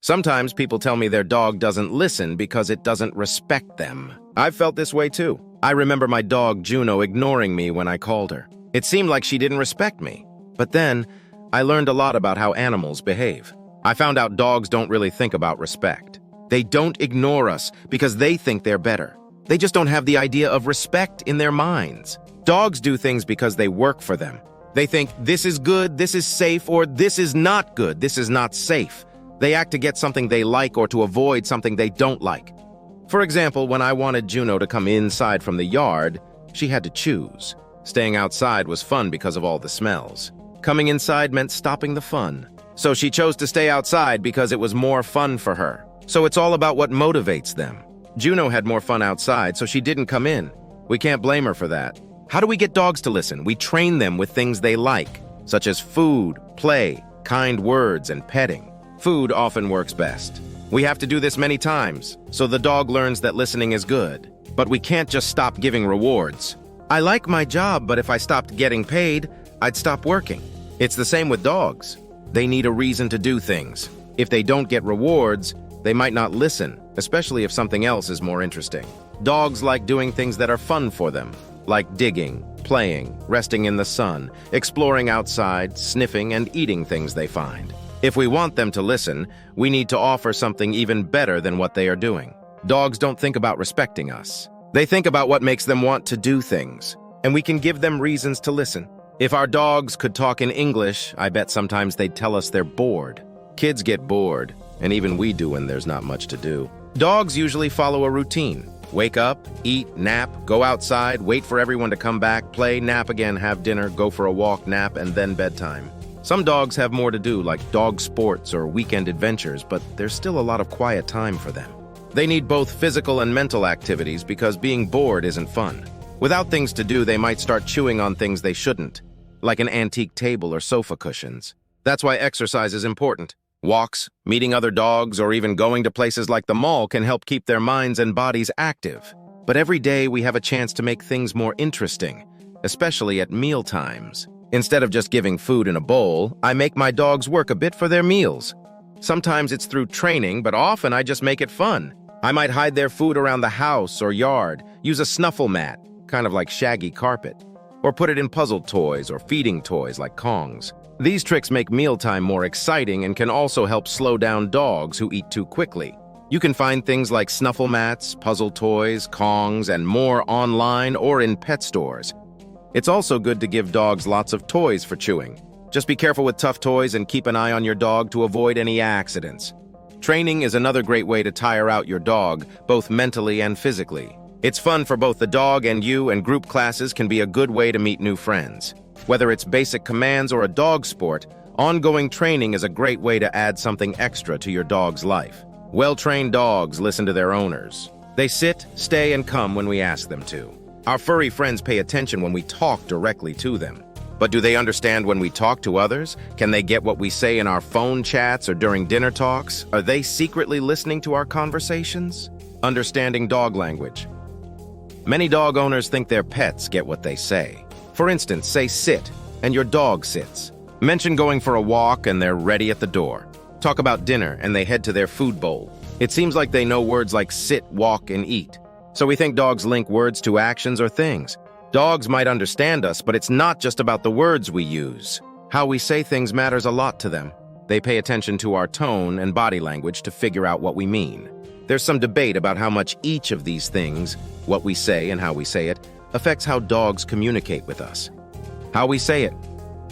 Sometimes people tell me their dog doesn't listen because it doesn't respect them. I've felt this way too. I remember my dog Juno ignoring me when I called her. It seemed like she didn't respect me. But then, I learned a lot about how animals behave. I found out dogs don't really think about respect. They don't ignore us because they think they're better. They just don't have the idea of respect in their minds. Dogs do things because they work for them. They think, this is good, this is safe, or this is not good, this is not safe. They act to get something they like or to avoid something they don't like. For example, when I wanted Juno to come inside from the yard, she had to choose. Staying outside was fun because of all the smells. Coming inside meant stopping the fun. So she chose to stay outside because it was more fun for her. So it's all about what motivates them. Juno had more fun outside, so she didn't come in. We can't blame her for that. How do we get dogs to listen? We train them with things they like, such as food, play, kind words, and petting. Food often works best. We have to do this many times, so the dog learns that listening is good. But we can't just stop giving rewards. I like my job, but if I stopped getting paid, I'd stop working. It's the same with dogs. They need a reason to do things. If they don't get rewards, they might not listen, especially if something else is more interesting. Dogs like doing things that are fun for them, like digging, playing, resting in the sun, exploring outside, sniffing, and eating things they find. If we want them to listen, we need to offer something even better than what they are doing. Dogs don't think about respecting us. They think about what makes them want to do things, and we can give them reasons to listen. If our dogs could talk in English, I bet sometimes they'd tell us they're bored. Kids get bored, and even we do when there's not much to do. Dogs usually follow a routine. Wake up, eat, nap, go outside, wait for everyone to come back, play, nap again, have dinner, go for a walk, nap, and then bedtime. Some dogs have more to do, like dog sports or weekend adventures, but there's still a lot of quiet time for them. They need both physical and mental activities because being bored isn't fun. Without things to do, they might start chewing on things they shouldn't, like an antique table or sofa cushions. That's why exercise is important. Walks, meeting other dogs, or even going to places like the mall can help keep their minds and bodies active. But every day we have a chance to make things more interesting, especially at meal times. Instead of just giving food in a bowl, I make my dogs work a bit for their meals. Sometimes it's through training, but often I just make it fun. I might hide their food around the house or yard, use a snuffle mat, kind of like shaggy carpet, or put it in puzzle toys or feeding toys like Kongs. These tricks make mealtime more exciting and can also help slow down dogs who eat too quickly. You can find things like snuffle mats, puzzle toys, Kongs, and more online or in pet stores. It's also good to give dogs lots of toys for chewing. Just be careful with tough toys and keep an eye on your dog to avoid any accidents. Training is another great way to tire out your dog, both mentally and physically. It's fun for both the dog and you, and group classes can be a good way to meet new friends. Whether it's basic commands or a dog sport, ongoing training is a great way to add something extra to your dog's life. Well-trained dogs listen to their owners. They sit, stay, and come when we ask them to. Our furry friends pay attention when we talk directly to them. But do they understand when we talk to others? Can they get what we say in our phone chats or during dinner talks? Are they secretly listening to our conversations? Understanding dog language. Many dog owners think their pets get what they say. For instance, say sit, and your dog sits. Mention going for a walk and they're ready at the door. Talk about dinner and they head to their food bowl. It seems like they know words like sit, walk, and eat. So we think dogs link words to actions or things. Dogs might understand us, but it's not just about the words we use. How we say things matters a lot to them. They pay attention to our tone and body language to figure out what we mean. There's some debate about how much each of these things, what we say and how we say it, affects how dogs communicate with us. How we say it.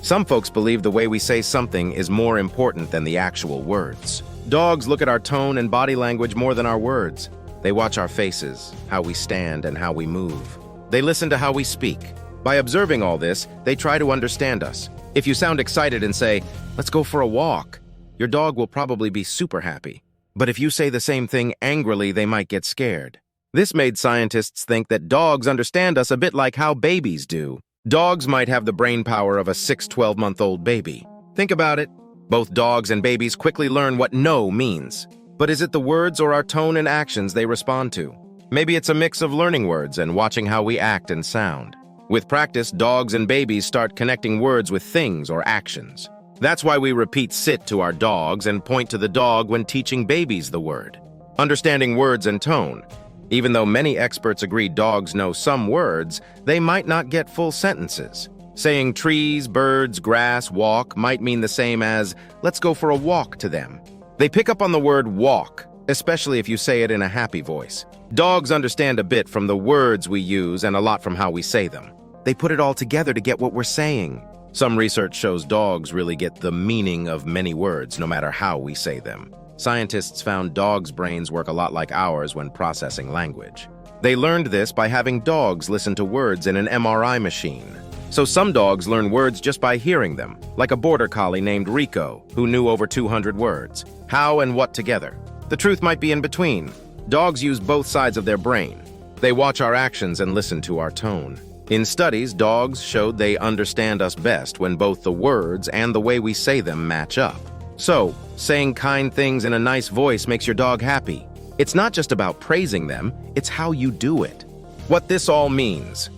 Some folks believe the way we say something is more important than the actual words. Dogs look at our tone and body language more than our words. They watch our faces, how we stand, and how we move. They listen to how we speak. By observing all this, they try to understand us. If you sound excited and say, "Let's go for a walk," your dog will probably be super happy. But if you say the same thing angrily, they might get scared. This made scientists think that dogs understand us a bit like how babies do. Dogs might have the brain power of a 12-month-old baby. Think about it. Both dogs and babies quickly learn what no means. But is it the words or our tone and actions they respond to? Maybe it's a mix of learning words and watching how we act and sound. With practice, dogs and babies start connecting words with things or actions. That's why we repeat sit to our dogs and point to the dog when teaching babies the word. Understanding words and tone. Even though many experts agree dogs know some words, they might not get full sentences. Saying trees, birds, grass, walk might mean the same as let's go for a walk to them. They pick up on the word walk, especially if you say it in a happy voice. Dogs understand a bit from the words we use and a lot from how we say them. They put it all together to get what we're saying. Some research shows dogs really get the meaning of many words, no matter how we say them. Scientists found dogs' brains work a lot like ours when processing language. They learned this by having dogs listen to words in an MRI machine. So some dogs learn words just by hearing them, like a border collie named Rico, who knew over 200 words. How and what together. The truth might be in between. Dogs use both sides of their brain. They watch our actions and listen to our tone. In studies, dogs showed they understand us best when both the words and the way we say them match up. So, saying kind things in a nice voice makes your dog happy. It's not just about praising them, it's how you do it. What this all means.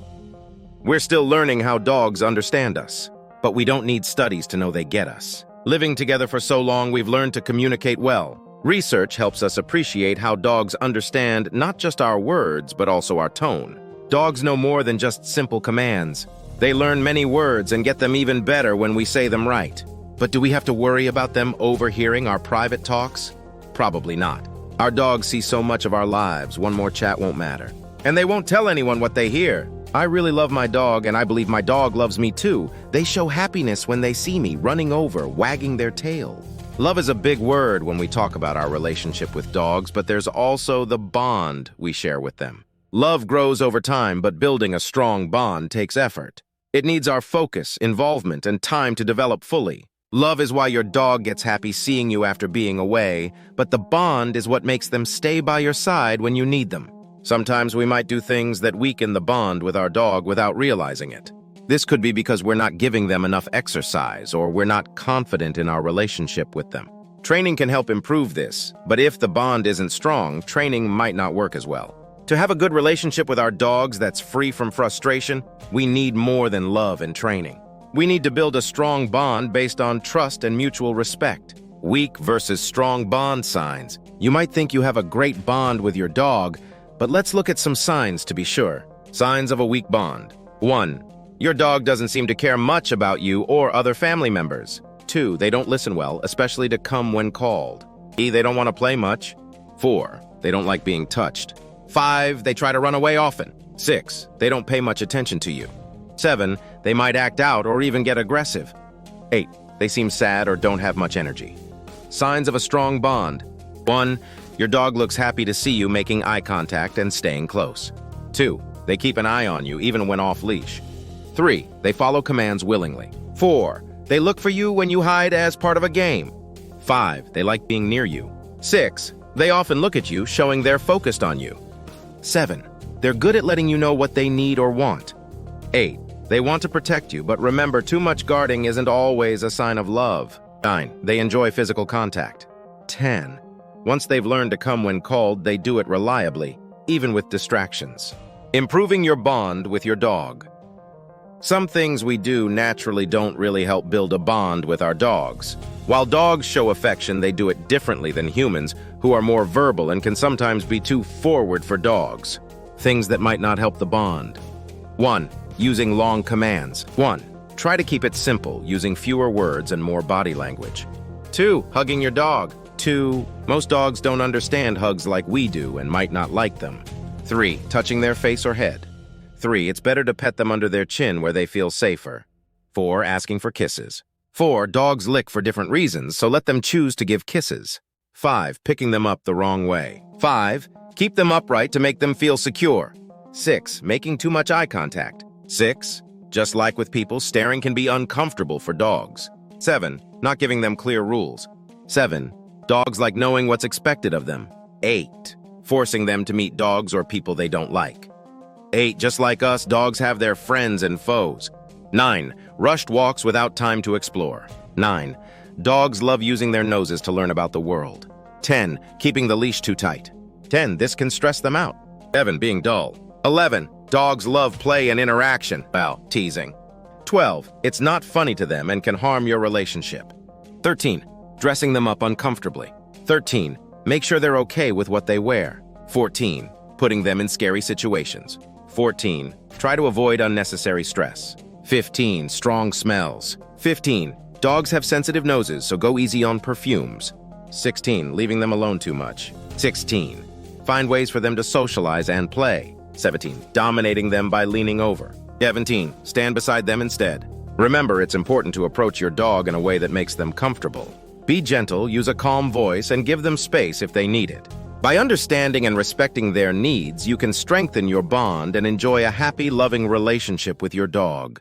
We're still learning how dogs understand us, but we don't need studies to know they get us. Living together for so long, we've learned to communicate well. Research helps us appreciate how dogs understand not just our words, but also our tone. Dogs know more than just simple commands. They learn many words and get them even better when we say them right. But do we have to worry about them overhearing our private talks? Probably not. Our dogs see so much of our lives, one more chat won't matter. And they won't tell anyone what they hear. I really love my dog, and I believe my dog loves me too. They show happiness when they see me, running over, wagging their tail. Love is a big word when we talk about our relationship with dogs, but there's also the bond we share with them. Love grows over time, but building a strong bond takes effort. It needs our focus, involvement, and time to develop fully. Love is why your dog gets happy seeing you after being away, but the bond is what makes them stay by your side when you need them. Sometimes we might do things that weaken the bond with our dog without realizing it. This could be because we're not giving them enough exercise or we're not confident in our relationship with them. Training can help improve this, but if the bond isn't strong, training might not work as well. To have a good relationship with our dogs that's free from frustration, we need more than love and training. We need to build a strong bond based on trust and mutual respect. Weak versus strong bond signs. You might think you have a great bond with your dog, but let's look at some signs to be sure. Signs of a weak bond. 1. Your dog doesn't seem to care much about you or other family members. 2. They don't listen well, especially to come when called. 3. They don't want to play much. 4. They don't like being touched. 5. They try to run away often. 6. They don't pay much attention to you. 7. They might act out or even get aggressive. 8. They seem sad or don't have much energy. Signs of a strong bond. 1. Your dog looks happy to see you making eye contact and staying close. 2. They keep an eye on you even when off-leash. 3. They follow commands willingly. 4. They look for you when you hide as part of a game. 5. They like being near you. 6. They often look at you, showing they're focused on you. 7. They're good at letting you know what they need or want. 8. They want to protect you, but remember, too much guarding isn't always a sign of love. 9. They enjoy physical contact. 10. Once they've learned to come when called, they do it reliably, even with distractions. Improving your bond with your dog. Some things we do naturally don't really help build a bond with our dogs. While dogs show affection, they do it differently than humans, who are more verbal and can sometimes be too forward for dogs. Things that might not help the bond. 1. Using long commands. 1. Try to keep it simple, using fewer words and more body language. 2. Hugging your dog. 2. Most dogs don't understand hugs like we do and might not like them. 3. Touching their face or head. 3. It's better to pet them under their chin where they feel safer. 4. Asking for kisses. 4. Dogs lick for different reasons, so let them choose to give kisses. 5. Picking them up the wrong way. 5. Keep them upright to make them feel secure. 6. Making too much eye contact. 6. Just like with people, staring can be uncomfortable for dogs. 7. Not giving them clear rules. 7. Dogs like knowing what's expected of them. 8. Forcing them to meet dogs or people they don't like. 8. Just like us, dogs have their friends and foes. 9. Rushed walks without time to explore. 9. Dogs love using their noses to learn about the world. 10. Keeping the leash too tight. 10. This can stress them out. 11. Being dull. 11. Dogs love play and interaction. Well, teasing. 12. It's not funny to them and can harm your relationship. 13. Dressing them up uncomfortably. 13. Make sure they're okay with what they wear. 14. Putting them in scary situations. 14. Try to avoid unnecessary stress. 15. Strong smells. 15. Dogs have sensitive noses, so go easy on perfumes. 16. Leaving them alone too much. 16. Find ways for them to socialize and play. 17. Dominating them by leaning over. 17. Stand beside them instead. Remember, it's important to approach your dog in a way that makes them comfortable. Be gentle, use a calm voice, and give them space if they need it. By understanding and respecting their needs, you can strengthen your bond and enjoy a happy, loving relationship with your dog.